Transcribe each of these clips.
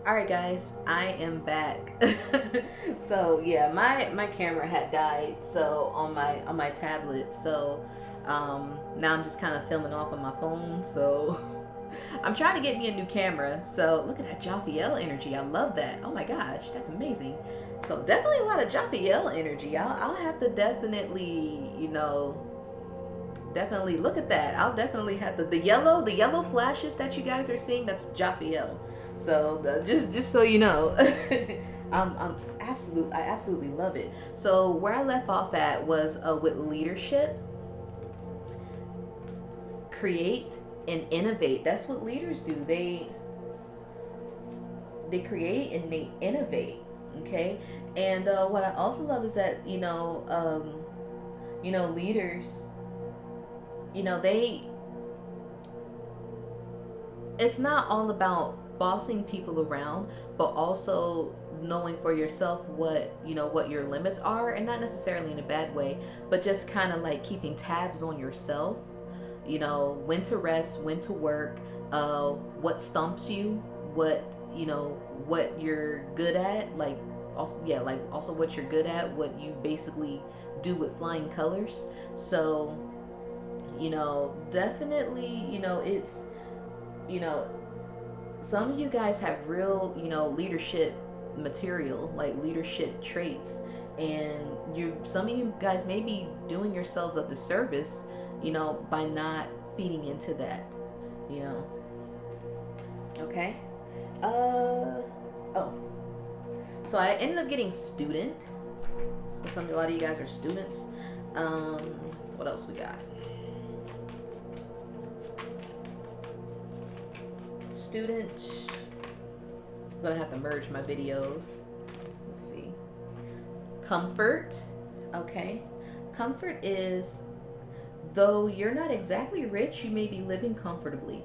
Alright guys, I am back. So yeah, my camera had died so on my tablet, so now I'm just kind of filming off of my phone. So I'm trying to get me a new camera. So look at that Jophiel energy. I love that. Oh my gosh, that's amazing. So definitely a lot of Jophiel energy. I'll have to definitely, definitely look at that. I'll definitely have the yellow flashes that you guys are seeing. That's Jophiel. So just so you know, I absolutely love it. So where I left off at was with leadership, create and innovate. That's what leaders do. They create and they innovate. Okay, and what I also love is that leaders, they it's not all about bossing people around, but also knowing for yourself what your limits are, and not necessarily in a bad way, but just kind of like keeping tabs on yourself. When to rest, when to work, what stumps you, what what you're good at, like also, yeah, like also what you're good at, what you basically do with flying colors. So definitely, it's you know some of you guys have real, leadership material, like leadership traits, and some of you guys may be doing yourselves a disservice, by not feeding into that, you know. Okay. Oh. So I ended up getting student. So a lot of you guys are students. What else we got? Student. I'm gonna have to merge my videos. Let's see. Comfort. Okay. Comfort is, though you're not exactly rich, you may be living comfortably.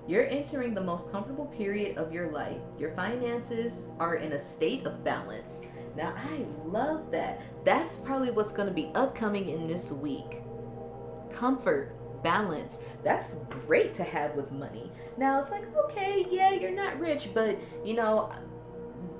You're entering the most comfortable period of your life. Your finances are in a state of balance. Now, I love that. That's probably what's going to be upcoming in this week. Comfort, balance. That's great to have with money. Now, it's like, okay, yeah, you're not rich, but,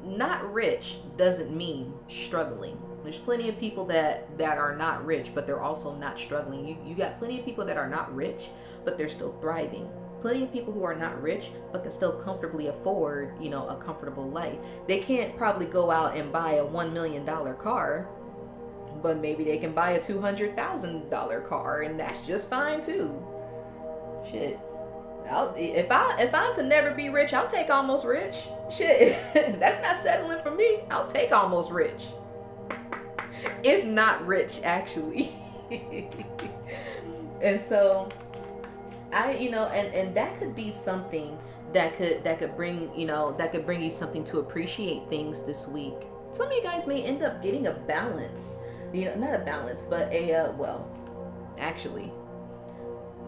not rich doesn't mean struggling. There's plenty of people that are not rich, but they're also not struggling. You got plenty of people that are not rich, but they're still thriving. Plenty of people who are not rich, but can still comfortably afford, a comfortable life. They can't probably go out and buy a $1 million car, but maybe they can buy a $200,000 car, and that's just fine too. Shit. If I'm to never be rich, I'll take almost rich. Shit, that's not settling for me. I'll take almost rich, if not rich, actually. And so and that could be something that could bring you something to appreciate things this week. Some of you guys may end up getting a balance, not a balance, but actually,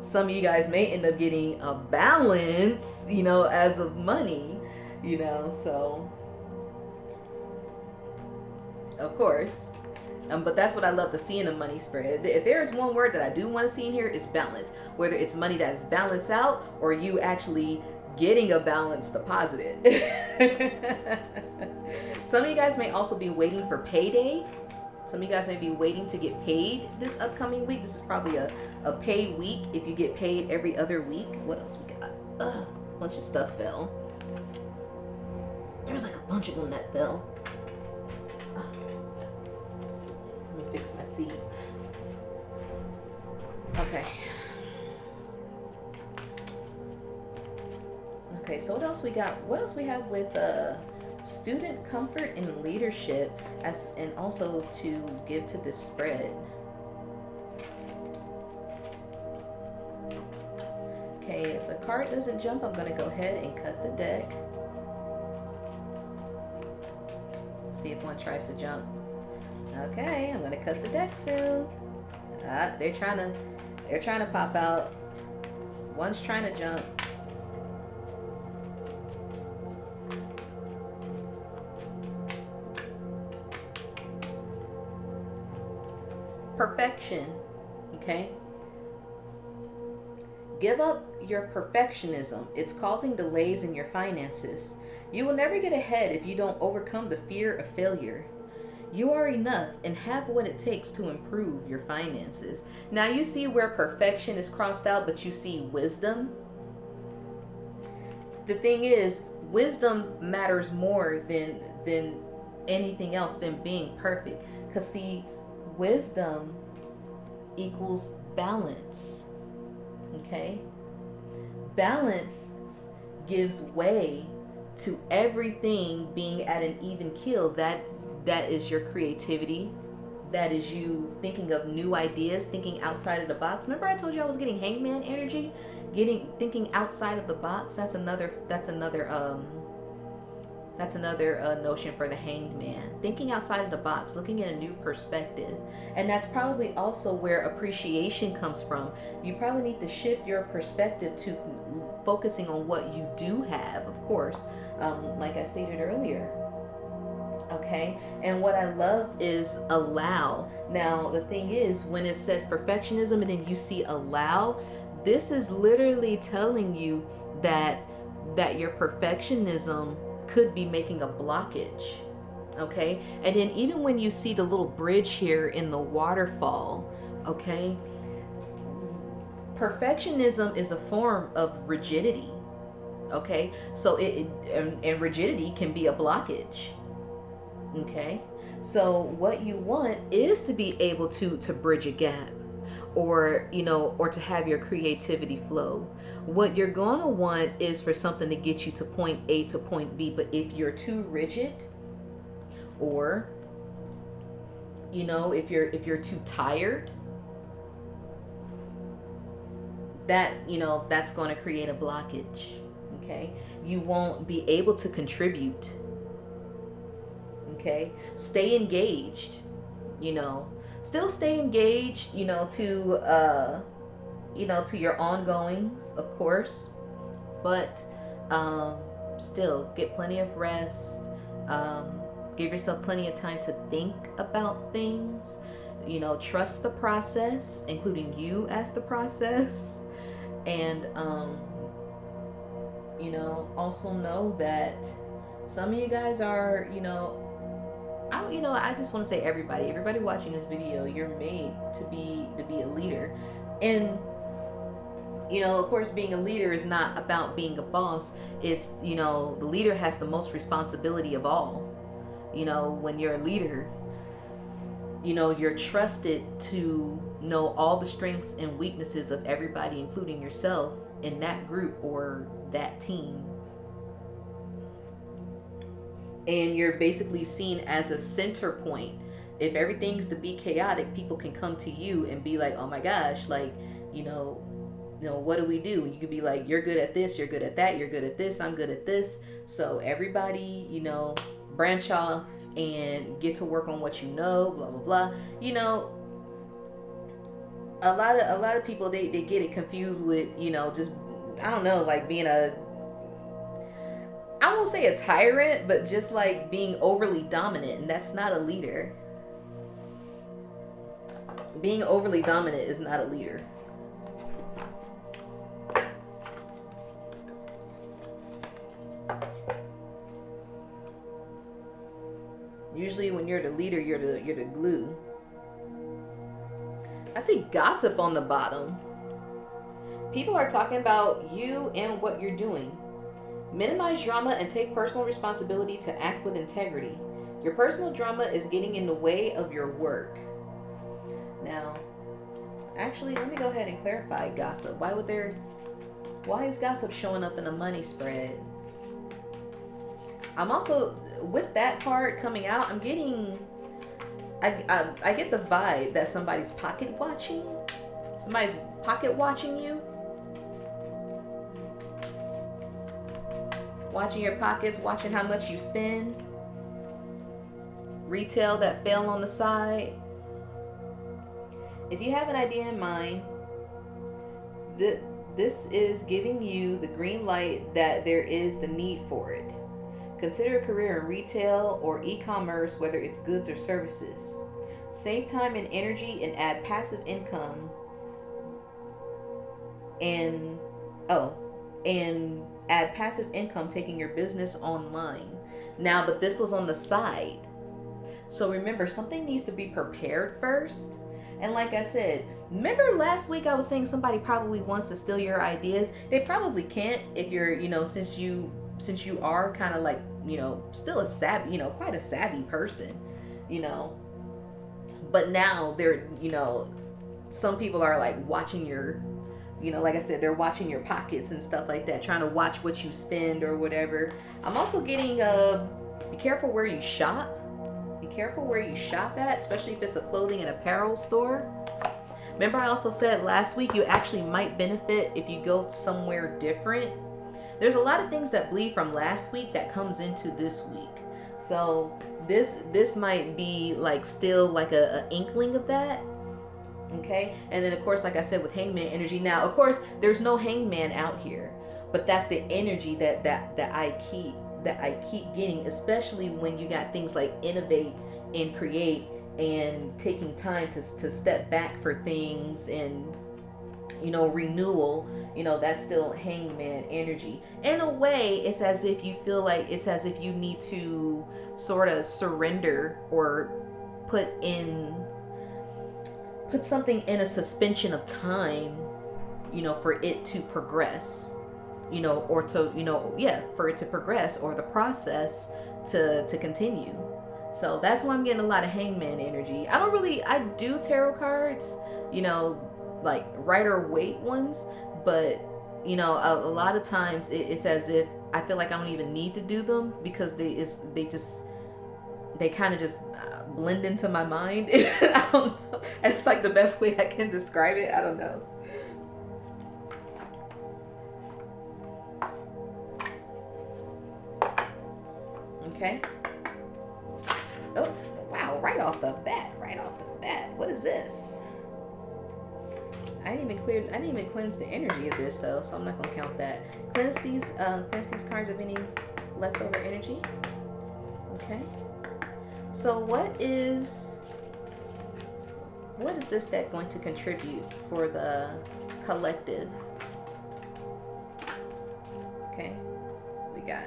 some of you guys may end up getting a balance, as of money, so of course. But that's what I love to see in a money spread. If there's one word that I do want to see in here, is balance. Whether it's money that is balanced out, or you actually getting a balance deposited. Some of you guys may also be waiting for payday. Some of you guys may be waiting to get paid this upcoming week. This is probably a pay week if you get paid every other week. What else we got? A bunch of stuff fell. There's like a bunch of them that fell. Let me fix my seat. Okay. Okay, so what else we got? What else we have with student comfort and leadership, and also to give to this spread? Okay, if the card doesn't jump, I'm going to go ahead and cut the deck. See if one tries to jump. Okay, I'm gonna cut the deck soon. They're trying to pop out. One's trying to jump. Perfection. Okay. Give up your perfectionism. It's causing delays in your finances. You will never get ahead if you don't overcome the fear of failure. You are enough and have what it takes to improve your finances. Now you see where perfection is crossed out, but you see wisdom. The thing is, wisdom matters more than anything else, than being perfect. Because see, wisdom equals balance. Okay? Balance gives way to everything being at an even keel. That is your creativity. That is you thinking of new ideas, thinking outside of the box. Remember I told you I was getting hangman energy? Thinking outside of the box. That's another notion for the hanged man. Thinking outside of the box, looking at a new perspective. And that's probably also where appreciation comes from. You probably need to shift your perspective to focusing on what you do have, of course, like I stated earlier. Okay, and what I love is allow. Now the thing is, when it says perfectionism and then you see allow, this is literally telling you that your perfectionism could be making a blockage. Okay, and then even when you see the little bridge here in the waterfall, okay, perfectionism is a form of rigidity. Okay, so and rigidity can be a blockage. Okay, so what you want is to be able to bridge a gap, or or to have your creativity flow. What you're gonna want is for something to get you to point A to point B. But if you're too rigid, or if you're too tired, that's going to create a blockage. Okay, you won't be able to contribute. Okay, stay engaged. Still stay engaged. To your ongoings, of course, but still get plenty of rest. Give yourself plenty of time to think about things. Trust the process, including you as the process, and also know that some of you guys are, I just want to say everybody watching this video, you're made to be a leader. And of course, being a leader is not about being a boss. It's, the leader has the most responsibility of all. When you're a leader, you're trusted to know all the strengths and weaknesses of everybody, including yourself, in that group or that team. And you're basically seen as a center point. If everything's to be chaotic, people can come to you and be like, oh my gosh, like, what do we do? You could be like, you're good at this, you're good at that, you're good at this, I'm good at this. So everybody, branch off and get to work on what you know, blah, blah, blah. A lot of people, they get it confused with, just, I don't know, like being I won't say a tyrant, but just like being overly dominant, and that's not a leader. Being overly dominant is not a leader. Usually when you're the leader, you're the glue. I see gossip on the bottom. People are talking about you and what you're doing. Minimize drama and take personal responsibility to act with integrity. Your personal drama is getting in the way of your work. Now, actually, let me go ahead and clarify gossip. Why is gossip showing up in a money spread? I'm also, with that card coming out, I'm getting, I get the vibe that somebody's pocket watching. Somebody's pocket watching you. Watching your pockets, watching how much you spend. Retail that fell on the side. If you have an idea in mind, this is giving you the green light that there is the need for it. Consider a career in retail or e-commerce, whether it's goods or services. Save time and energy and add passive income. And Oh, and add passive income taking your business online. Now, but this was on the side. So remember, something needs to be prepared first. And like I said, remember last week I was saying somebody probably wants to steal your ideas. They probably can't if you're, since you are kind of like, still a savvy, quite a savvy person, you know. But now they're, some people are like watching your, like I said, they're watching your pockets and stuff like that, trying to watch what you spend or whatever. I'm also getting be careful where you shop. Be careful where you shop at, especially if it's a clothing and apparel store. Remember, I also said last week you actually might benefit if you go somewhere different. There's a lot of things that bleed from last week that comes into this week. So this might be like still like a inkling of that. Okay, and then of course, like I said, with hangman energy. Now, of course, there's no hangman out here, but that's the energy that I keep getting, especially when you got things like innovate and create and taking time to step back for things and renewal. That's still hangman energy. In a way, it's as if you feel like it's as if you need to sort of surrender or put something in a suspension of time, for it to progress, or to, for it to progress, or the process to continue. So that's why I'm getting a lot of hangman energy. I do tarot cards, like Rider Waite ones, but a lot of times it's as if I feel like I don't even need to do them because they kind of just blend into my mind. I don't know. It's like the best way I can describe it. I don't know. Okay. Oh, wow. Right off the bat. What is this? I didn't even cleanse the energy of this though, so I'm not gonna count that. Cleanse these cards of any leftover energy. Okay. So what is this deck going to contribute for the collective? Okay. We got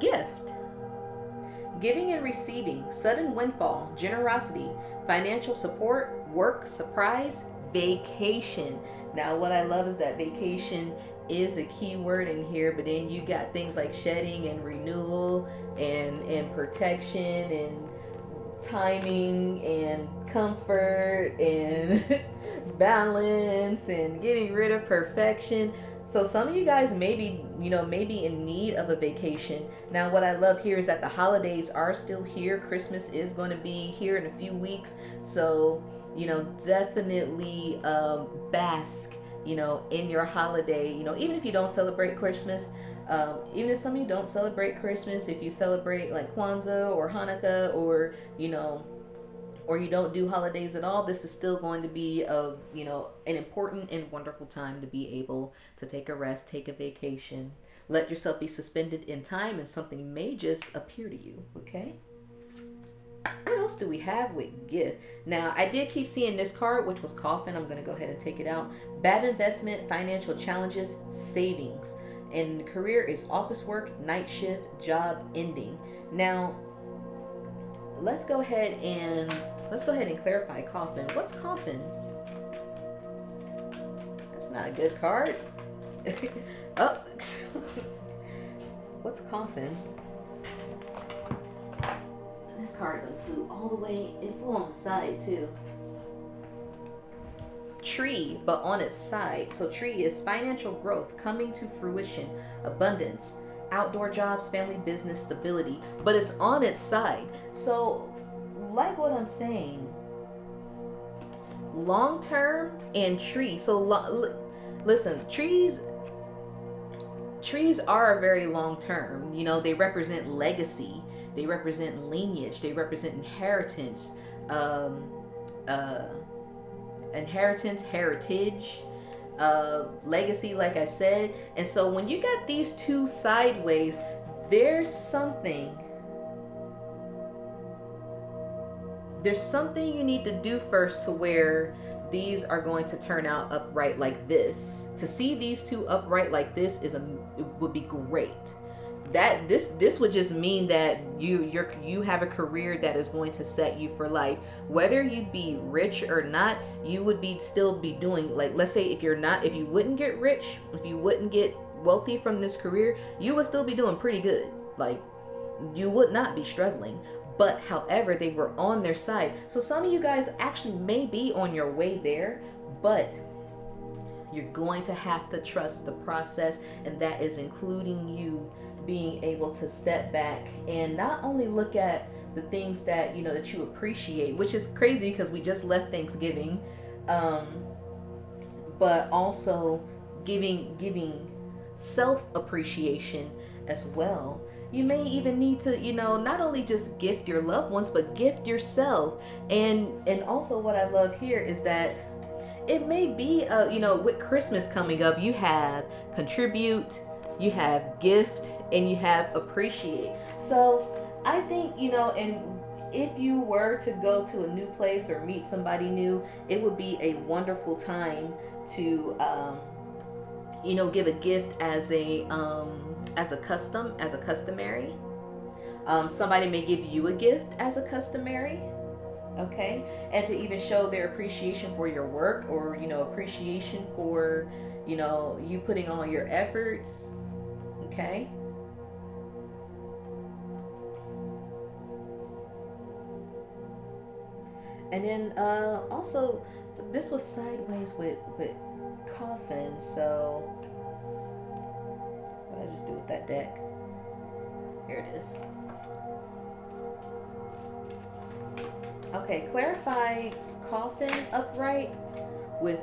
gift. Giving and receiving, sudden windfall, generosity, financial support, work, surprise, vacation. Now what I love is that vacation is a key word in here, but then you got things like shedding and renewal and protection and timing and comfort and balance and getting rid of perfection. So some of you guys may be in need of a vacation. Now what I love here is that the holidays are still here. Christmas is going to be here in a few weeks. So, definitely bask, in your holiday. Even if you don't celebrate Christmas, even if some of you don't celebrate Christmas, if you celebrate like Kwanzaa or Hanukkah, or or you don't do holidays at all, this is still going to be an important and wonderful time to be able to take a rest, take a vacation, let yourself be suspended in time, and something may just appear to you. Okay. What else do we have with gift? Now, I did keep seeing this card, which was coffin. I'm going to go ahead and take it out. Bad investment, financial challenges, savings. And career is office work, night shift, job ending. Now, let's go ahead and clarify coffin. What's coffin? That's not a good card. Oh. What's coffin? This card flew all the way. It flew on the side too. Tree, but on its side. So tree is financial growth, coming to fruition, abundance, outdoor jobs, family, business, stability, but it's on its side. So like what I'm saying, long term and tree. So listen, trees are very long term. They represent legacy, they represent lineage, they represent inheritance, heritage, legacy, like I said. And so when you got these two sideways, there's something you need to do first to where these are going to turn out upright like this. To see these two upright like this it would be great. That this would just mean that you have a career that is going to set you for life. Whether you'd be rich or not, you would still be doing, like, let's say if you wouldn't get rich, if you wouldn't get wealthy from this career, you would still be doing pretty good. Like, you would not be struggling. But however, they were on their side. So some of you guys actually may be on your way there, but you're going to have to trust the process, and that is including you being able to step back and not only look at the things that that you appreciate, which is crazy because we just left Thanksgiving, but also giving self appreciation as well. You may even need to not only just gift your loved ones, but gift yourself. And also what I love here is that it may be with Christmas coming up, you have contribute, you have gift, and you have appreciate. So I think and if you were to go to a new place or meet somebody new, it would be a wonderful time to give a gift as a customary. Somebody may give you a gift as a customary. Okay, and to even show their appreciation for your work, or appreciation for you putting all your efforts. Okay. And then also, this was sideways with coffin. So what did I just do with that deck? Here it is. Okay, clarify coffin upright with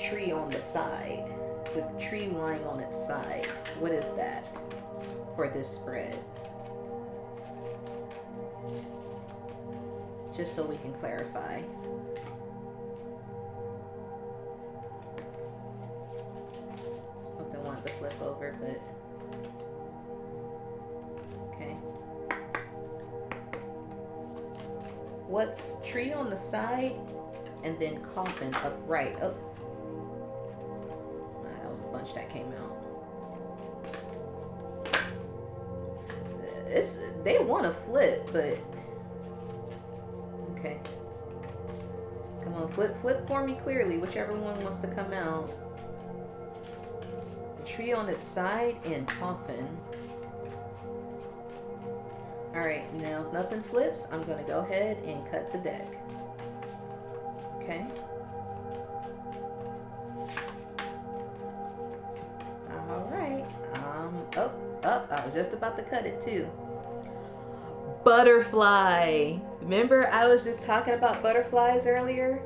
tree on the side, with tree lying on its side. What is that for this spread? Just so we can clarify. Something I wanted to flip over, but okay. What's tree on the side and then coffin upright? Oh, that was a bunch that came out. They want to flip, but okay. Come on, flip for me clearly, whichever one wants to come out. The tree on its side and coffin. Alright, now if nothing flips, I'm going to go ahead and cut the deck. Okay. Alright. I was just about to cut it too. Butterfly. Remember I was just talking about butterflies earlier?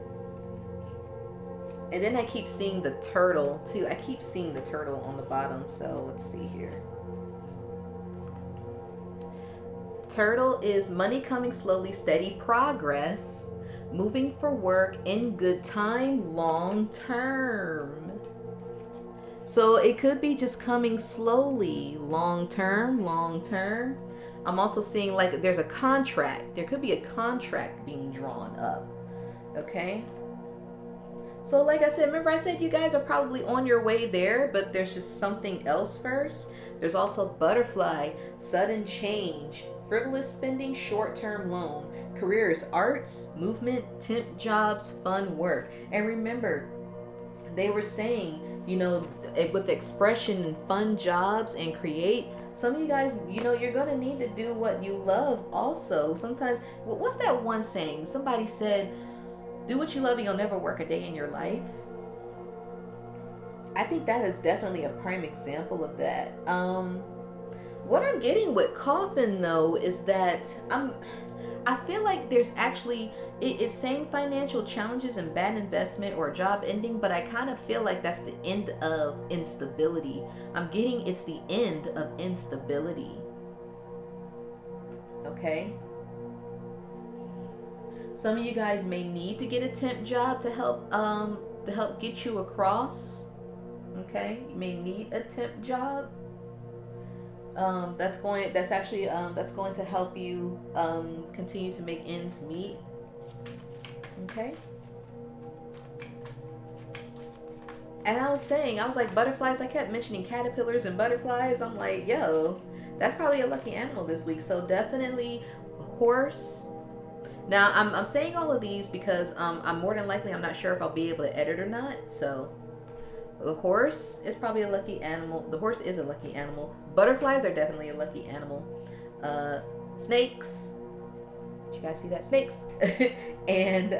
And then I keep seeing the turtle too. I keep seeing the turtle on the bottom. So let's see here. Turtle is money coming slowly, steady progress, moving for work, in good time, long term. So it could be just coming slowly, long term. I'm also seeing like there's a contract. There could be a contract being drawn up. Okay. So like I said, remember I said you guys are probably on your way there, but there's just something else first. There's also butterfly, sudden change, frivolous spending, short-term loan, careers, arts, movement, temp jobs, fun work. And remember, they were saying, with the expression and fun jobs and create, some of you guys, you're going to need to do what you love also. Sometimes, what's that one saying? Somebody said, do what you love and you'll never work a day in your life. I think that is definitely a prime example of that. What I'm getting with coffin though is that I feel like there's actually, it's saying financial challenges and bad investment or job ending, but I kind of feel like that's the end of instability. I'm getting it's the end of instability. Okay. Some of you guys may need to get a temp job to help get you across. Okay, you may need a temp job. That's going to help you continue to make ends meet. Okay. And I was saying, I was like, butterflies. I kept mentioning caterpillars and butterflies. I'm like, yo, that's probably a lucky animal this week. So definitely horse. Now I'm saying all of these because I'm more than likely, I'm not sure if I'll be able to edit or not. So the horse is probably a lucky animal. The horse is a lucky animal. Butterflies are definitely a lucky animal. Snakes. Did you guys see that? Snakes. And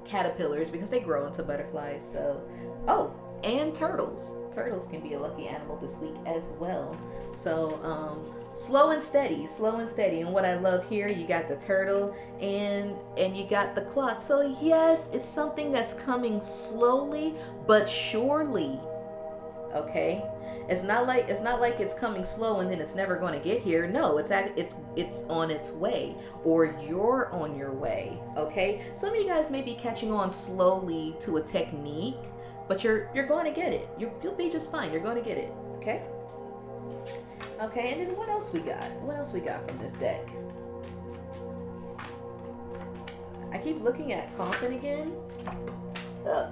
caterpillars, because they grow into butterflies. So, oh, and turtles. Turtles can be a lucky animal this week as well. So, slow and steady, slow and steady. And what I love here, you got the turtle and you got the clock. So yes, it's something that's coming slowly but surely. Okay, it's not like it's coming slow and then it's never going to get here. No, it's on its way, or you're on your way. Okay, some of you guys may be catching on slowly to a technique, but you're going to get it. You'll be just fine. You're going to get it. Okay. Okay, and then what else we got? What else we got from this deck? I keep looking at Coffin again. Ugh.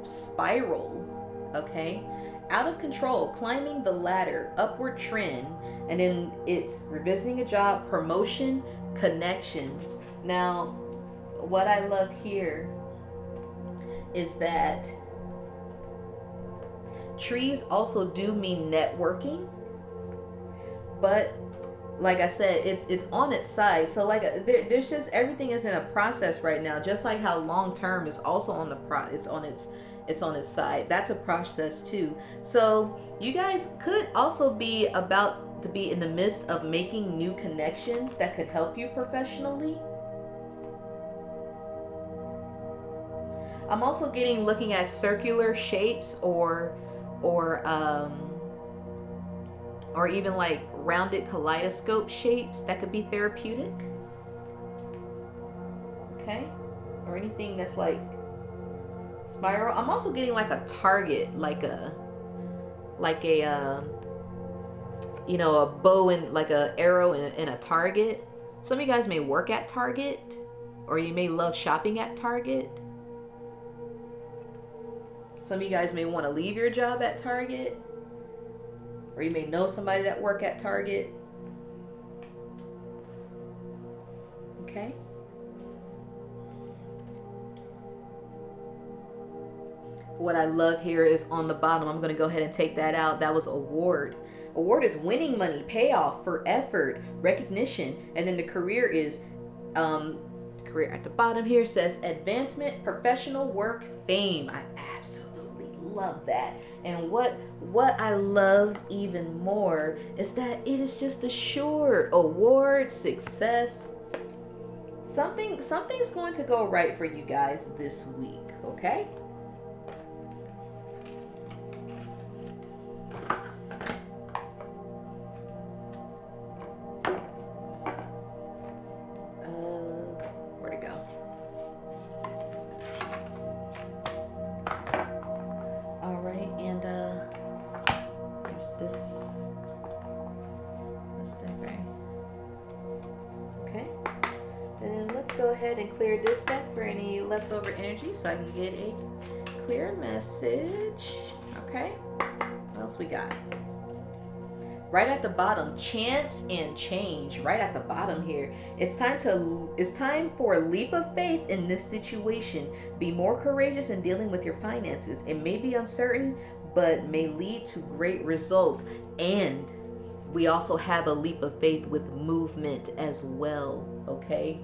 Spiral. Okay, out of control, climbing the ladder, upward trend, and then it's revisiting a job, promotion, connections. Now, what I love here is that trees also do mean networking, but like I said, it's on its side. So like there's just, everything is in a process right now. Just like how long term is also on the it's on its side. That's a process too. So you guys could also be about to be in the midst of making new connections that could help you professionally. I'm also looking at circular shapes or even like rounded kaleidoscope shapes that could be therapeutic. Okay, or anything that's like spiral. I'm also getting like a target, like a you know, a bow and like a arrow and a target. Some of you guys may work at Target, or you may love shopping at Target. Some of you guys may want to leave your job at Target, or you may know somebody that work at Target. Okay. What I love here is on the bottom. I'm going to go ahead and take that out. That was award. Award is winning money, payoff for effort, recognition, and then the career is career at the bottom here says advancement, professional work, fame. I absolutely love that. And what I love even more is that it is just assured award, success. Something's going to go right for you guys this week, okay? Go ahead and clear this deck for any leftover energy so I can get a clear message. Okay, what else we got? Right at the bottom, chance and change. Right at the bottom here, it's time for a leap of faith in this situation. Be more courageous in dealing with your finances. It may be uncertain, but may lead to great results. And we also have a leap of faith with movement as well. Okay.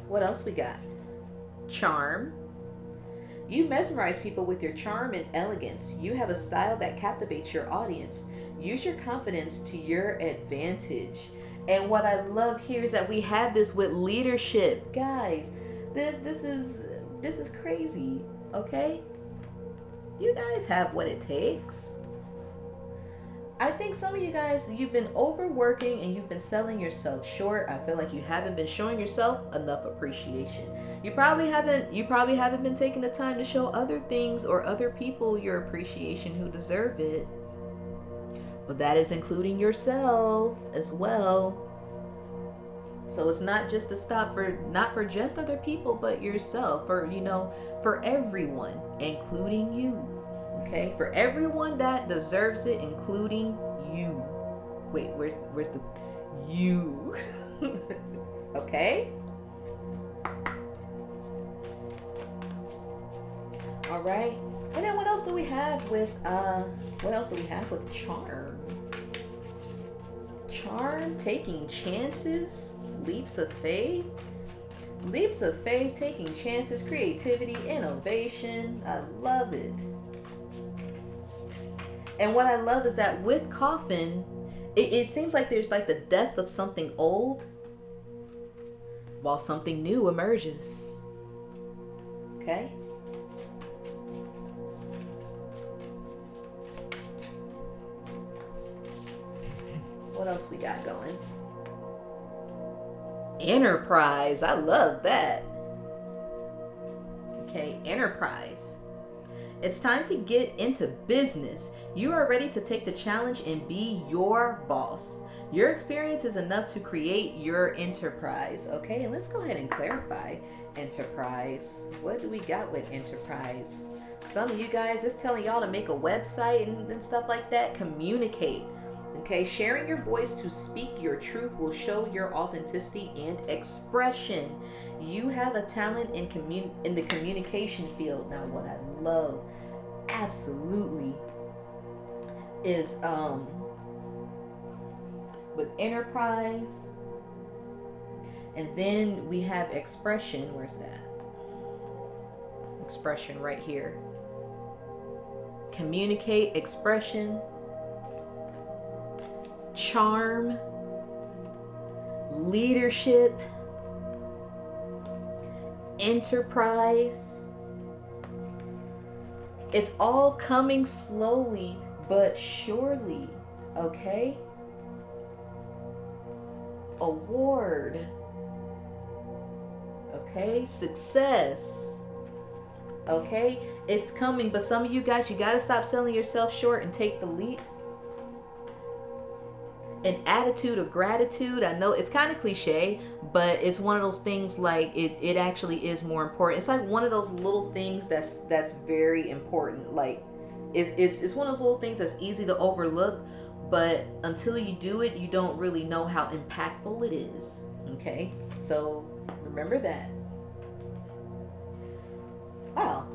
What else we got? Charm. You mesmerize people with your charm and elegance. You have a style that captivates your audience. Use your confidence to your advantage. And what I love here is that we have this with leadership. Guys, this is crazy, okay? You guys have what it takes. I think some of you guys, you've been overworking and you've been selling yourself short. I feel like you haven't been showing yourself enough appreciation. You probably haven't been taking the time to show other things or other people your appreciation who deserve it. But that is including yourself as well. So it's not just to stop for, not for just other people, but yourself, or for everyone, including you. Okay, for everyone that deserves it, including you. Wait, where's the you? Okay. All right. And then what else do we have with charm? Charm, taking chances, leaps of faith. Leaps of faith, taking chances, creativity, innovation. I love it. And what I love is that with coffin, it seems like there's like the death of something old while something new emerges. Okay? What else we got going? Enterprise. I love that. Okay, enterprise. It's time to get into business. You are ready to take the challenge and be your boss. Your experience is enough to create your enterprise. Okay, and let's go ahead and clarify enterprise. What do we got with enterprise? Some of you guys, it's telling y'all to make a website and stuff like that. Communicate. Okay, sharing your voice to speak your truth will show your authenticity and expression. You have a talent in the communication field. Now, what I love absolutely is with enterprise, and then we have expression. Where's that? Expression right here. Communicate, expression, charm, leadership, enterprise. It's all coming slowly but surely. Okay? Award. Okay? Success. Okay? It's coming, but some of you guys, you got to stop selling yourself short and take the leap. An attitude of gratitude. I know it's kind of cliche, but it's one of those things, like it actually is more important. It's like one of those little things that's very important. Like it's one of those little things that's easy to overlook, but until you do it, you don't really know how impactful it is. Okay, so remember that. Wow.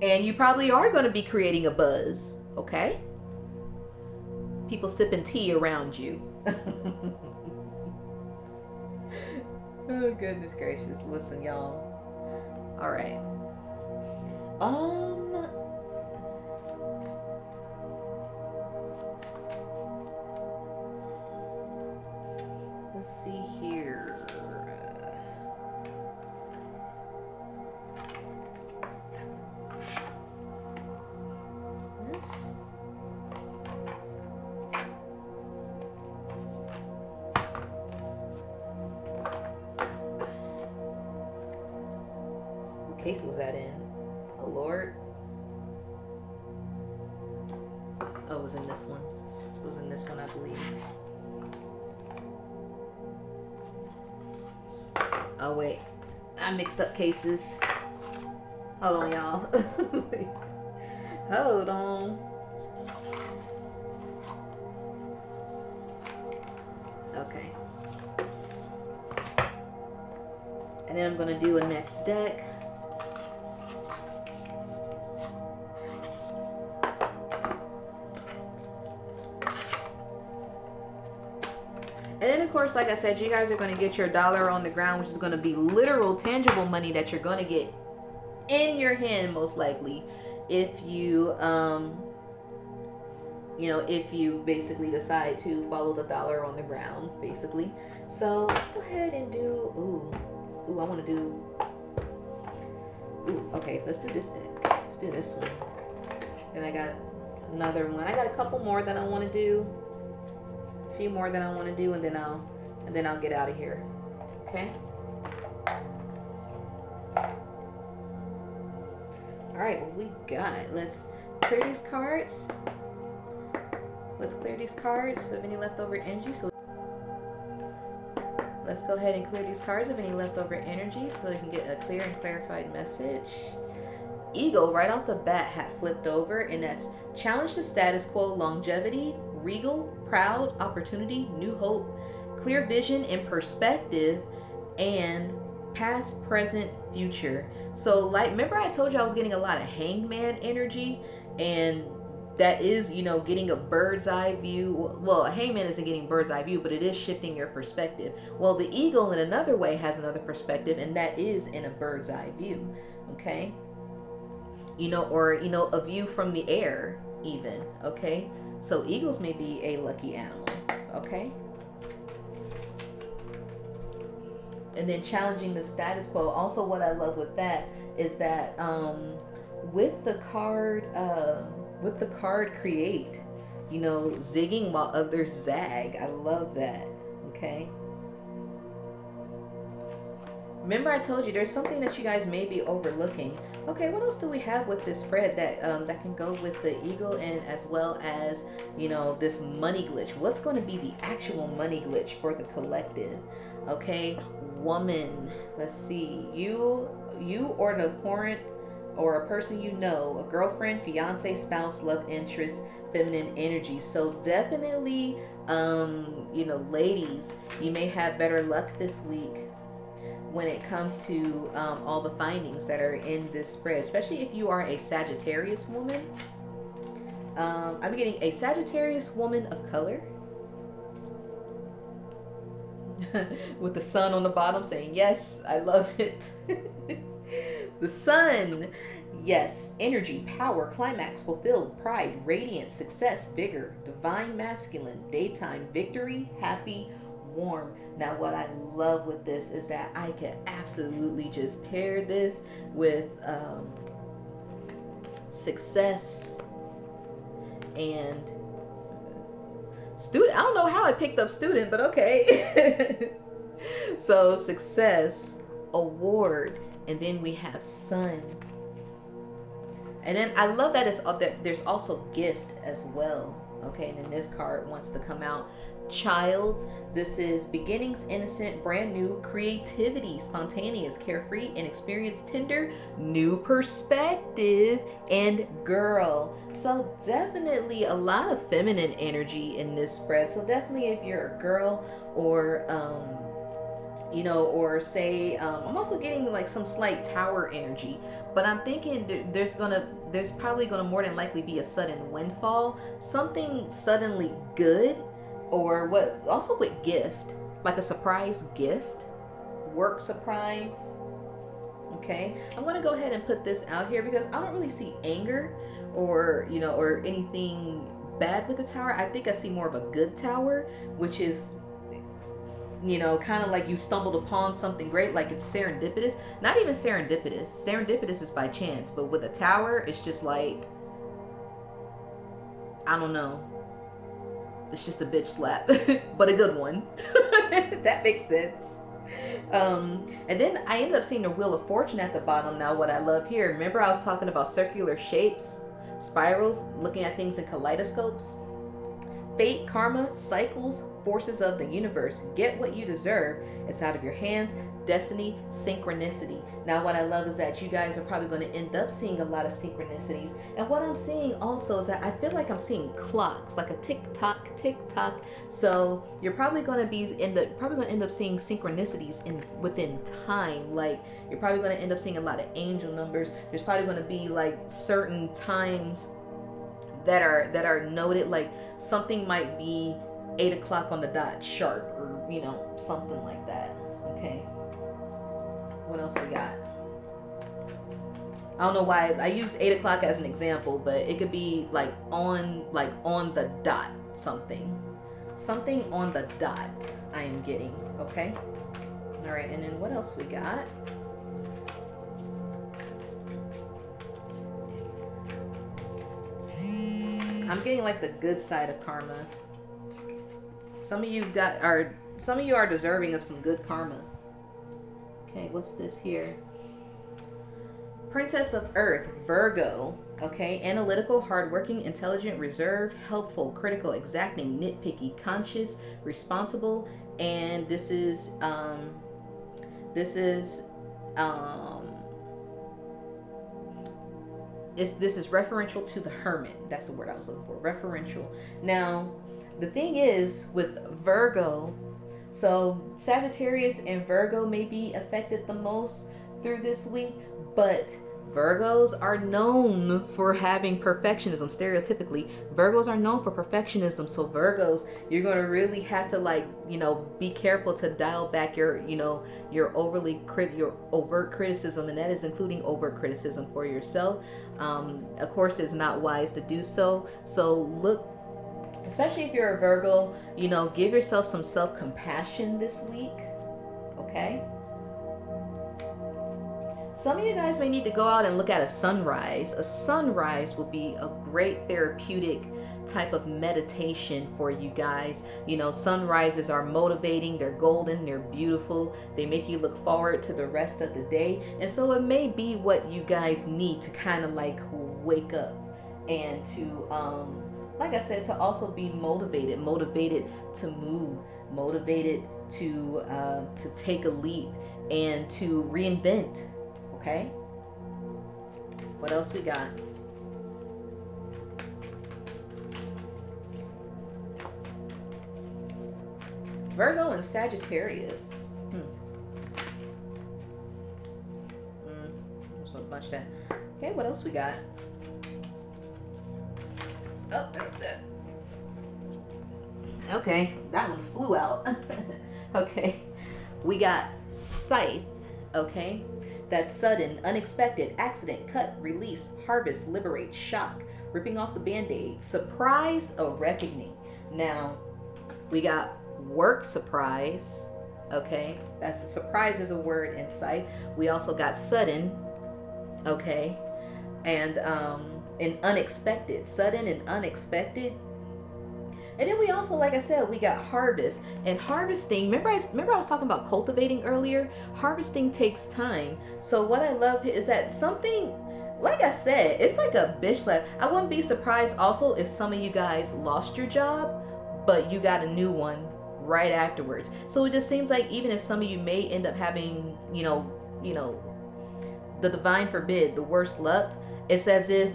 And you probably are going to be creating a buzz. Okay, people sipping tea around you. Oh, goodness gracious. Listen, y'all. All right. Let's see here. Case was that in? Oh Lord. Oh, it was in this one. It was in this one, I believe. Oh wait, I mixed up cases. Hold on, y'all. Hold on. Okay. And then I'm gonna do a next deck. And then, of course, like I said, you guys are going to get your dollar on the ground, which is going to be literal, tangible money that you're going to get in your hand, most likely, if you, if you basically decide to follow the dollar on the ground, basically. So let's go ahead and do, I want to do, okay, let's do this deck. Let's do this one. Then I got Another one. I got a couple more that I want to do. A few more that I want to do, and then I'll get out of here. Okay. All right. What we got? Let's clear these cards. Let's clear these cards of any leftover energy. So let's go ahead and clear these cards of any leftover energy so we can get a clear and clarified message. Eagle right off the bat had flipped over, and that's challenge the status quo, longevity, regal, proud, opportunity, new hope, clear vision and perspective, and past, present, future. So like, remember I told you I was getting a lot of hangman energy, and that is, you know, getting a bird's eye view. Well, a hangman isn't getting bird's eye view, but it is shifting your perspective. Well, the eagle in another way has another perspective, and that is in a bird's eye view. Okay. You know, or, you know, a view from the air even. Okay. So eagles may be a lucky animal. Okay. And then challenging the status quo. Also, what I love with that is that with the card create, you know, zigging while others zag. I love that. Okay. Remember I told you there's something that you guys may be overlooking. Okay, what else do we have with this spread that that can go with the eagle, and as well as, you know, this money glitch? What's going to be the actual money glitch for the collective? Okay, woman. Let's see. You or an abhorrent or a person you know, a girlfriend, fiance, spouse, love interest, feminine energy. So definitely, you know, ladies, you may have better luck this week when it comes to all the findings that are in this spread, especially if you are a Sagittarius woman. I'm getting a Sagittarius woman of color with the sun on the bottom saying, yes, I love it. The sun, yes, energy, power, climax, fulfilled, pride, radiance, success, vigor, divine masculine, daytime, victory, happy, warm. Now what I love with this is that I can absolutely just pair this with success and student. I don't know how I picked up student, but okay. So success, award, and then we have sun. And then I love that there's also gift as well. Okay, and then this card wants to come out. Child, this is beginnings, innocent, brand new, creativity, spontaneous, carefree, inexperienced, tender, new perspective, and girl. So definitely a lot of feminine energy in this spread. So definitely if you're a girl, or you know, or say, I'm also getting like some slight tower energy, but I'm thinking there's probably gonna more than likely be a sudden windfall, something suddenly good, or what, also with gift, like a surprise gift, work surprise. Okay, I'm gonna go ahead and put this out here because I don't really see anger or, you know, or anything bad with the tower. I think I see more of a good tower, which is, you know, kind of like you stumbled upon something great, like it's serendipitous. Not even serendipitous. Serendipitous is by chance, but with a tower, it's just like, I don't know. It's just a bitch slap, but a good one. That makes sense. And then I ended up seeing the Wheel of Fortune at the bottom. Now what I love here, remember I was talking about circular shapes, spirals, looking at things in kaleidoscopes? Fate, karma, cycles, forces of the universe. Get what you deserve. It's out of your hands. Destiny, synchronicity. Now what I love is that you guys are probably going to end up seeing a lot of synchronicities. And what I'm seeing also is that I feel like I'm seeing clocks, like a tick-tock, tick-tock. So you're probably going to end up seeing synchronicities within time. Like you're probably going to end up seeing a lot of angel numbers. There's probably going to be like certain times that are noted, like something might be 8 o'clock on the dot sharp, or, you know, something like that. Okay, what else we got? I don't know why I used 8 o'clock as an example, but it could be like on the dot, something on the dot I am getting. Okay, all right, and then what else we got? I'm getting like the good side of karma. Some of you are deserving of some good karma. Okay, what's this here? Princess of Earth, Virgo. Okay, analytical, hardworking, intelligent, reserved, helpful, critical, exacting, nitpicky, conscious, responsible, and this is this is referential to the Hermit. That's the word I was looking for. Referential. Now, the thing is with Virgo, so Sagittarius and Virgo may be affected the most through this week, but Virgos are known for having perfectionism. Stereotypically, Virgos are known for perfectionism. So Virgos, you're going to really have to, like, you know, be careful to dial back your, you know, your your overt criticism, and that is including overt criticism for yourself. Of course, it's not wise to do so. So look, especially if you're a Virgo, you know, give yourself some self-compassion this week. Okay. Some of you guys may need to go out and look at a sunrise. A sunrise will be a great therapeutic type of meditation for you guys. You know, sunrises are motivating, they're golden, they're beautiful, they make you look forward to the rest of the day. And so it may be what you guys need to kind of like wake up and to, like I said, to also be motivated to move, motivated to take a leap and to reinvent. Okay, what else we got? Virgo and Sagittarius. There's a bunch of that. Okay, what else we got? Oh, okay, that one flew out. Okay, we got Scythe. Okay. That's sudden, unexpected, accident, cut, release, harvest, liberate, shock, ripping off the band-aid, surprise, a reckoning. Now, we got work surprise. Okay, that's a surprise is a word in sight. We also got sudden. Okay, and unexpected, sudden and unexpected. And then we also, like I said, we got harvest. And harvesting, remember I was talking about cultivating earlier? Harvesting takes time. So what I love is that something, like I said, it's like a bitch slap. I wouldn't be surprised also if some of you guys lost your job, but you got a new one right afterwards. So it just seems like even if some of you may end up having, you know, the divine forbid, the worst luck, it's as if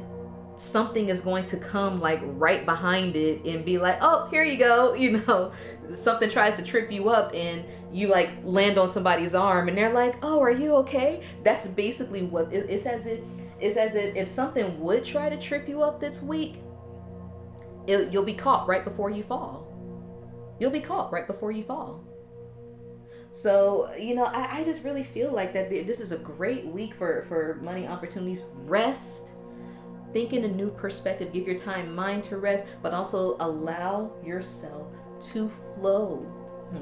something is going to come like right behind it and be like, oh, here you go. You know, something tries to trip you up and you like land on somebody's arm and they're like, oh, are you okay? That's basically what it's as if something would try to trip you up this week, you'll be caught right before you fall. You'll be caught right before you fall. So, you know, I just really feel like that this is a great week for money opportunities. Rest. Think in a new perspective. Give your mind to rest, but also allow yourself to flow.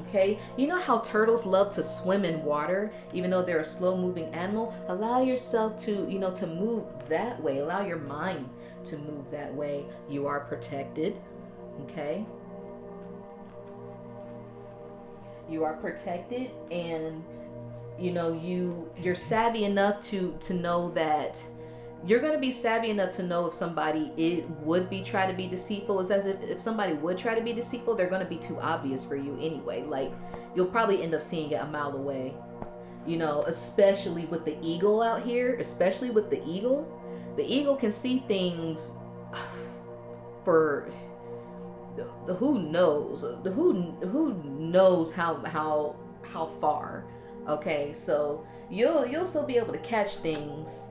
Okay? You know how turtles love to swim in water, even though they're a slow-moving animal? Allow yourself to, you know, to move that way. Allow your mind to move that way. You are protected. Okay? You are protected, and you know you're savvy enough to know that you're going to be savvy enough to know if somebody would be try to be deceitful. It's as if somebody would try to be deceitful, they're going to be too obvious for you anyway. Like, you'll probably end up seeing it a mile away. You know, especially with the eagle out here, especially with the eagle. The eagle can see things for the who knows. The who knows how far. Okay, so you'll still be able to catch things,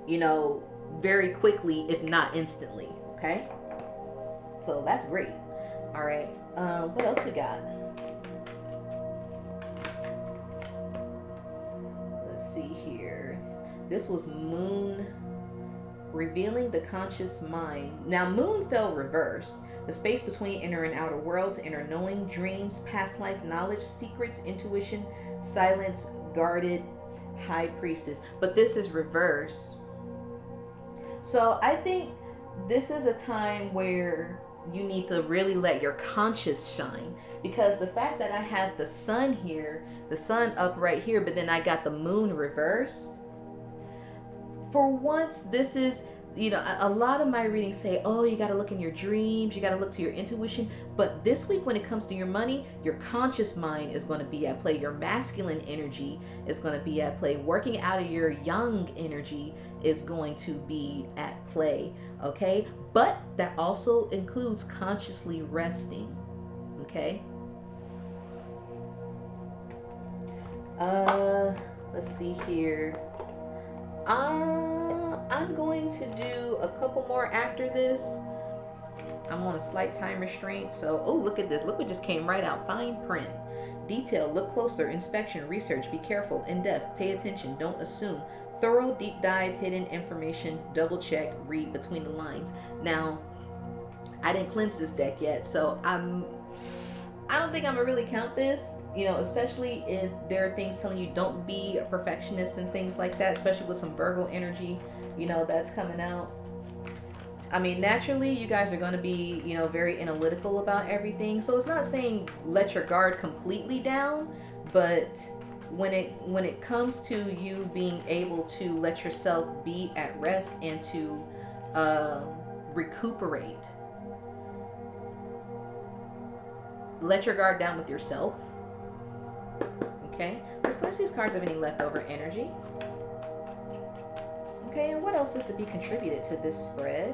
you know, very quickly, if not instantly. Okay, so that's great. All right, what else we got? Let's see here. This was Moon, revealing the conscious mind. Now, Moon fell reversed. The space between inner and outer worlds, inner knowing, dreams, past life knowledge, secrets, intuition, silence, guarded, high priestess. But this is reversed. So I think this is a time where you need to really let your conscious shine, because the fact that I have the sun here, the sun up right here, but then I got the moon reversed, for once, this is, a lot of my readings say, oh, you got to look in your dreams, you got to look to your intuition. But this week, when it comes to your money, your conscious mind is going to be at play. Your masculine energy is going to be at play. Working out of your yang energy is going to be at play. Okay. But that also includes consciously resting. Okay. Let's see here. I'm going to do a couple more after this. I'm on a slight time restraint. So, oh, look at this. Look what just came right out. Fine print. Detail, look closer, inspection, research, be careful, in-depth, pay attention, don't assume. Thorough, deep dive, hidden information, double check, read between the lines. Now, I didn't cleanse this deck yet, so I don't think I'm gonna really count this, especially if there are things telling you don't be a perfectionist and things like that, especially with some Virgo energy, that's coming out. I mean, naturally, you guys are going to be, very analytical about everything. So it's not saying let your guard completely down, but when it comes to you being able to let yourself be at rest and to recuperate, let your guard down with yourself. Okay, let's cleanse these cards of any leftover energy. Okay, and what else is to be contributed to this spread?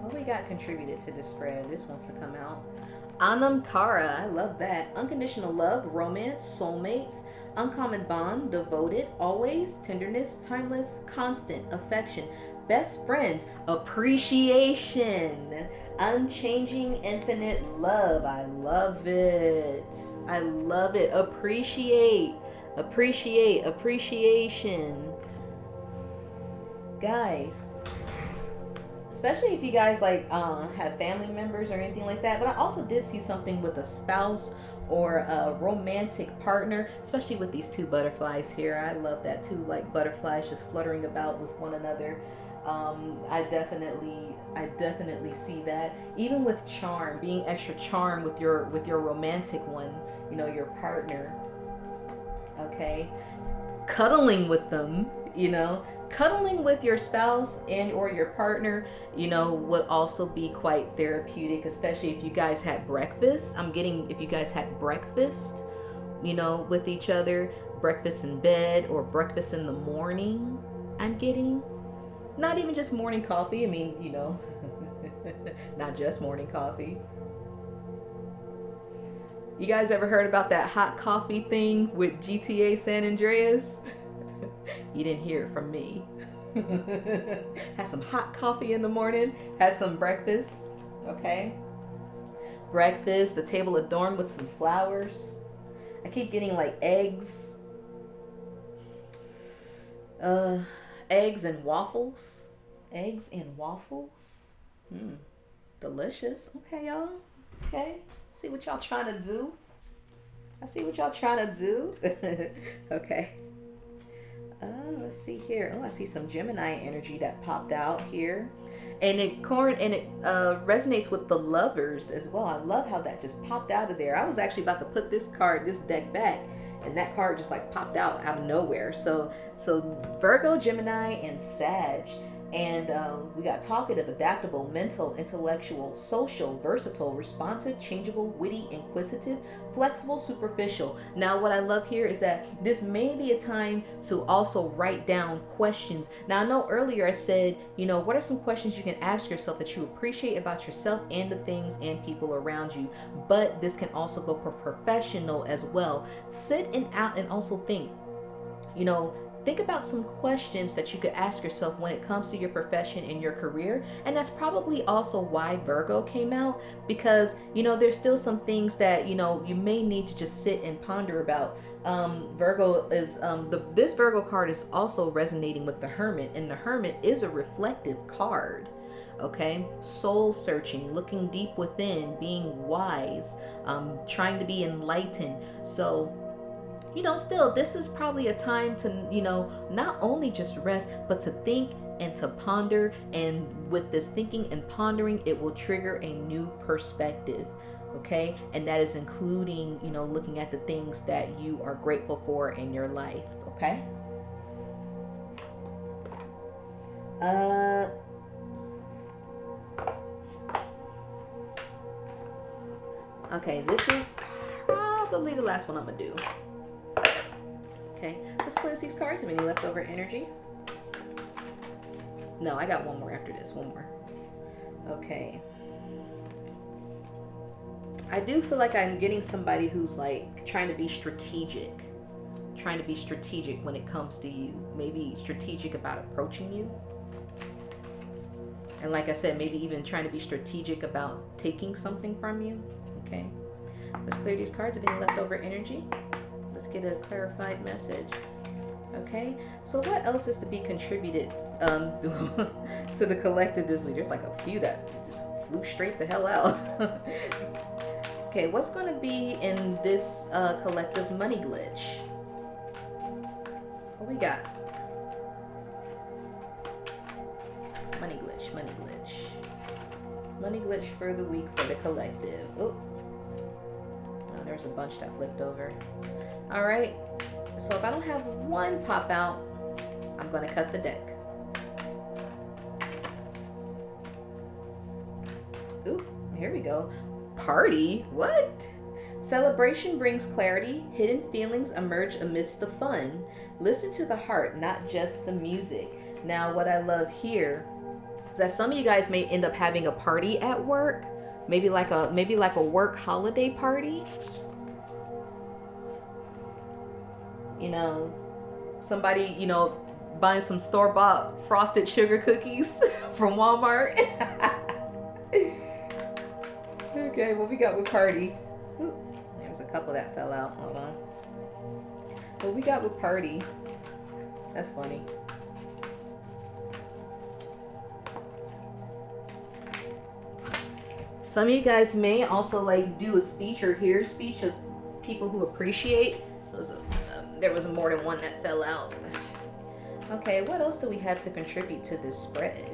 What we got contributed to this spread? This wants to come out. Anamkara, I love that. Unconditional love, romance, soulmates, uncommon bond, devoted, always, tenderness, timeless, constant, affection, best friends, appreciation, unchanging, infinite love. I love it. I love it. Appreciate, appreciation. Guys, especially if you guys have family members or anything like that. But I also did see something with a spouse or a romantic partner, especially with these two butterflies here. I love that too, like butterflies just fluttering about with one another. I definitely see that. Even with charm, being extra charmed with your romantic one, your partner. Okay, cuddling with them, cuddling with your spouse and or your partner, would also be quite therapeutic, especially if you guys had breakfast. I'm getting if you guys had breakfast, with each other, breakfast in bed or breakfast in the morning. I'm getting not even just morning coffee. I mean, not just morning coffee. You guys ever heard about that hot coffee thing with GTA San Andreas? You didn't hear it from me. Have some hot coffee in the morning. Have some breakfast. Okay? Breakfast, the table adorned with some flowers. I keep getting like eggs. Eggs and waffles. Eggs and waffles. Delicious. Okay, y'all. Okay. See what y'all trying to do. I see what y'all trying to do. Okay. Let's see here. Oh, I see some Gemini energy that popped out here. And it resonates with the lovers as well. I love how that just popped out of there. I was actually about to put this deck back, and that card just like popped out of nowhere. So Virgo, Gemini, and Sag. And we got talkative, adaptable, mental, intellectual, social, versatile, responsive, changeable, witty, inquisitive, flexible, superficial. Now, what I love here is that this may be a time to also write down questions. Now, I know earlier I said, what are some questions you can ask yourself that you appreciate about yourself and the things and people around you? But this can also go for professional as well. Sit and out and also think, think about some questions that you could ask yourself when it comes to your profession and your career. And that's probably also why Virgo came out, because, there's still some things that, you may need to just sit and ponder about. Virgo is, this Virgo card is also resonating with the Hermit, and the Hermit is a reflective card. Okay, soul searching, looking deep within, being wise, trying to be enlightened. So, you know, still, this is probably a time to, you know, not only just rest, but to think and to ponder. And with this thinking and pondering, it will trigger a new perspective. Okay, and that is including, you know, looking at the things that you are grateful for in your life. Okay. Okay, this is probably the last one I'm gonna do. Okay, let's cleanse these cards. Have any leftover energy? No, I got one more after this. One more. Okay. I do feel like I'm getting somebody who's like trying to be strategic. Trying to be strategic when it comes to you. Maybe strategic about approaching you. And like I said, maybe even trying to be strategic about taking something from you. Okay. Let's clear these cards of any leftover energy. Let's get a clarified message. Okay. So what else is to be contributed to the collective this week? There's like a few that just flew straight the hell out. Okay, what's going to be in this collective's money glitch? What we got? Money glitch, money glitch. Money glitch for the week for the collective. Oh, there's a bunch that flipped over. All right, so if I don't have one pop out, I'm going to cut the deck. Ooh, here we go. Party? What? Celebration brings clarity. Hidden feelings emerge amidst the fun. Listen to the heart, not just the music. Now, what I love here is that some of you guys may end up having a party at work, maybe like a work holiday party. You know, somebody, you know, buying some store-bought frosted sugar cookies from Walmart. Okay, what we got with party? Ooh, there's a couple that fell out. Hold on. What we got with party? That's funny. Some of you guys may also like do a speech or hear a speech of people who appreciate. There was more than one that fell out. Okay, what else do we have to contribute to this spread?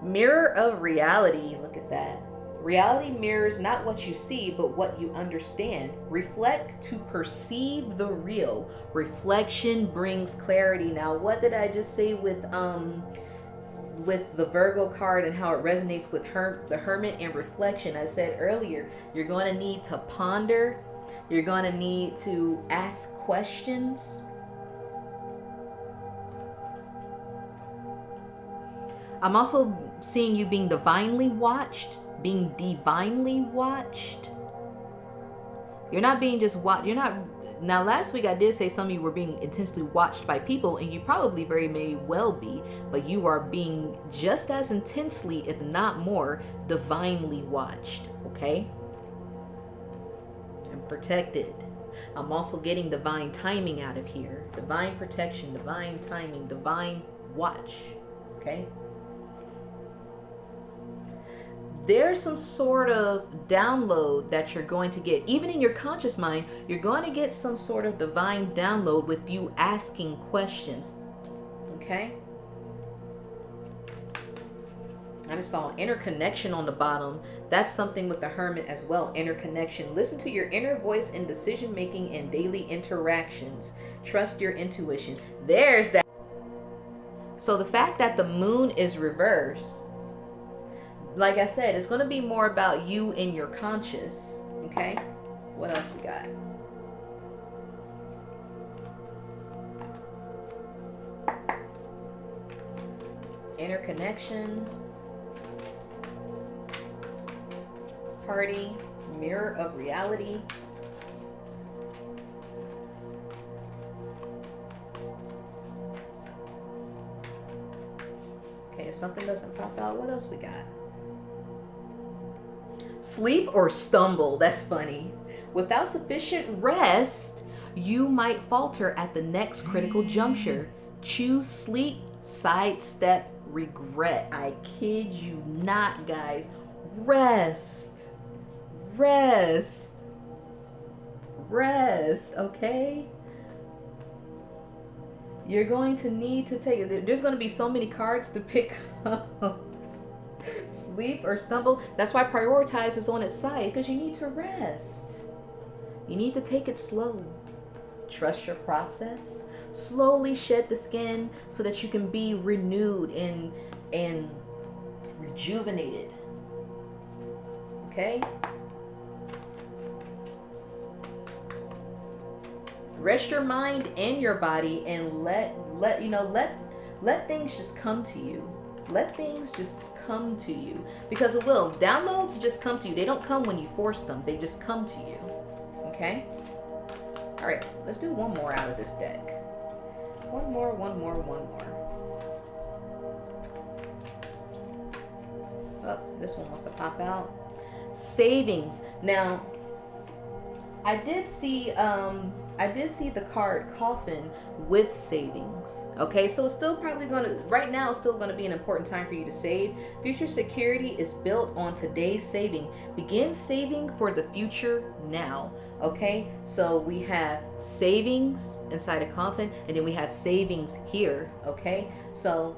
Mirror of reality. Look at that. Reality mirrors not what you see, but what you understand. Reflect to perceive the real. Reflection brings clarity. Now, what did I just say with the Virgo card and how it resonates with the Hermit and reflection? I said earlier, you're going to need to ponder. You're going to need to ask questions. I'm also seeing you being divinely watched. Being divinely watched. You're not being just watched. You're not. Now, last week I did say some of you were being intensely watched by people, and you probably very may well be, but you are being just as intensely, if not more, divinely watched. Okay? And protected. I'm also getting divine timing out of here. Divine protection, divine timing, divine watch. Okay? There's some sort of download that you're going to get. Even in your conscious mind, you're going to get some sort of divine download with you asking questions. Okay? I just saw interconnection on the bottom. That's something with the Hermit as well. Interconnection. Listen to your inner voice in decision making and daily interactions. Trust your intuition. There's that. So the fact that the moon is reversed, like I said, it's going to be more about you and your conscious. Okay? What else we got? Interconnection. Party. Mirror of reality. Okay, if something doesn't pop out, what else we got? Sleep or stumble. That's funny. Without sufficient rest, you might falter at the next critical juncture. Choose sleep, sidestep regret. I kid you not, guys. Rest. Rest. rest, okay? You're going to need to take it. There's going to be so many cards to pick up. Sleep or stumble. That's why prioritize is on its side, because you need to rest. You need to take it slow. Trust your process. Slowly shed the skin so that you can be renewed and rejuvenated. Okay? Rest your mind and your body and let things just come to you. Let things just come to you, because it will. Downloads just come to you. They don't come when you force them. They just come to you. Okay? All right, let's do one more out of this deck. One more. Oh, this one wants to pop out. Savings. Now, I did see the card coffin with savings. Okay, so it's still probably right now it's still gonna be an important time for you to save. Future security is built on today's saving. Begin saving for the future now. Okay, so we have savings inside a coffin, and then we have savings here. Okay, so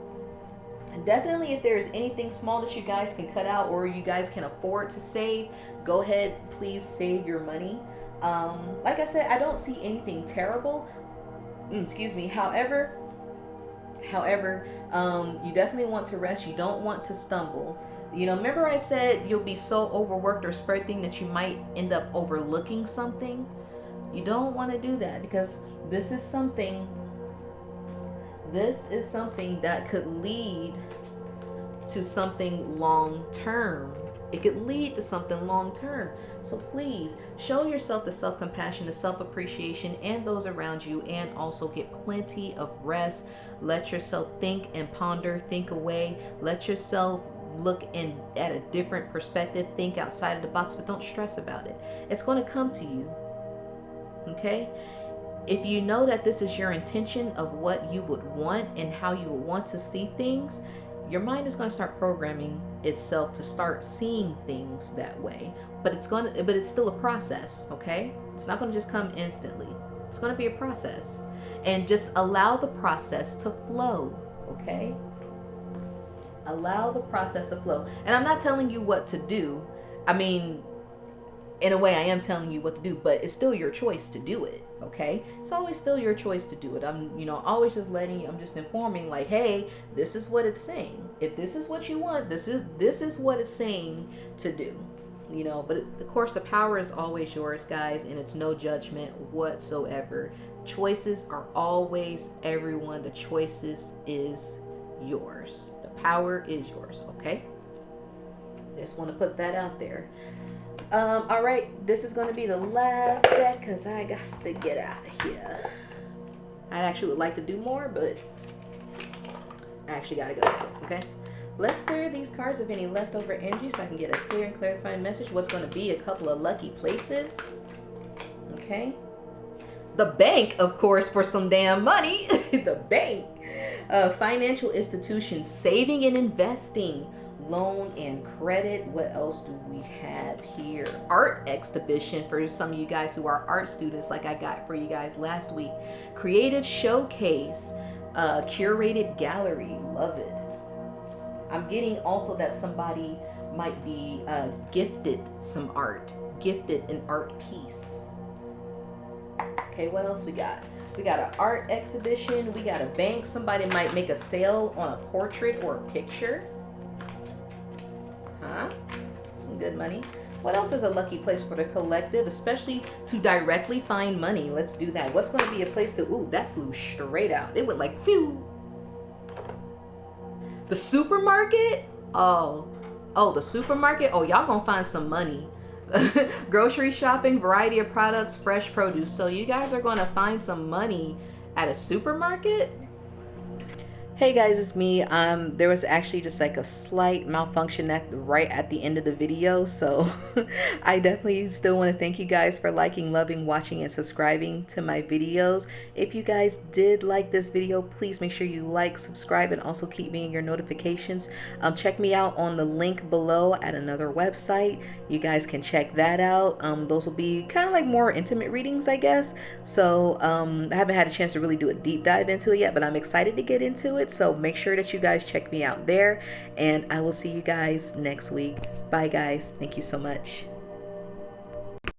definitely, if there's anything small that you guys can cut out or you guys can afford to save, go ahead, please save your money. Like I said, I don't see anything terrible. Excuse me. However, you definitely want to rest. You don't want to stumble. You know, remember I said you'll be so overworked or spread thin that you might end up overlooking something? You don't want to do that, because this is something that could lead to something long term. It could lead to something long term. So please show yourself the self-compassion, the self-appreciation, and those around you, and also get plenty of rest. Let yourself think and ponder, think away. Let yourself look at a different perspective, think outside of the box, but don't stress about it. It's going to come to you. Okay? If you know that this is your intention of what you would want and how you would want to see things, your mind is going to start programming itself to start seeing things that way. But it's still a process, okay? It's not going to just come instantly. It's going to be a process. And just allow the process to flow, okay? Allow the process to flow. And I'm not telling you what to do. I mean, in a way I am telling you what to do, but it's still your choice to do it, okay? It's always still your choice to do it. I'm always just letting you, I'm just informing, like, hey, this is what it's saying. If this is what you want, this is what it's saying to do. But the course of power is always yours, guys, and it's no judgment whatsoever. Choices are always everyone. The choices is yours. The power is yours, okay? Just want to put that out there. All right, this is going to be the last deck because I got to get out of here. I actually would like to do more, but I actually got to go, okay? Let's clear these cards of any leftover energy so I can get a clear and clarifying message. What's going to be a couple of lucky places, okay? The bank, of course, for some damn money. The bank. Financial institutions, saving and investing. Loan and credit. What else do we have here? Art exhibition for some of you guys who are art students, like I got for you guys last week. Creative showcase. Curated gallery. Love it. I'm getting also that somebody might be gifted some art. Gifted an art piece. Okay, what else we got? We got an art exhibition. We got a bank. Somebody might make a sale on a portrait or a picture. Huh? Some good money. What else is a lucky place for the collective, especially to directly find money? Let's do that. What's going to be a place to... Ooh, that flew straight out. It went like, phew. The supermarket? Oh, the supermarket? Oh, y'all gonna find some money. Grocery shopping, variety of products, fresh produce. So you guys are going to find some money at a supermarket? Hey guys, it's me. There was actually just like a slight malfunction right at the end of the video, so I definitely still want to thank you guys for liking, loving, watching, and subscribing to my videos. If you guys did like this video, please make sure you like, subscribe, and also keep me in your notifications. Check me out on the link below at another website. You guys can check that out. Those will be kind of like more intimate readings, I guess. So I haven't had a chance to really do a deep dive into it yet, but I'm excited to get into it. So make sure that you guys check me out there, and I will see you guys next week. Bye guys. Thank you so much.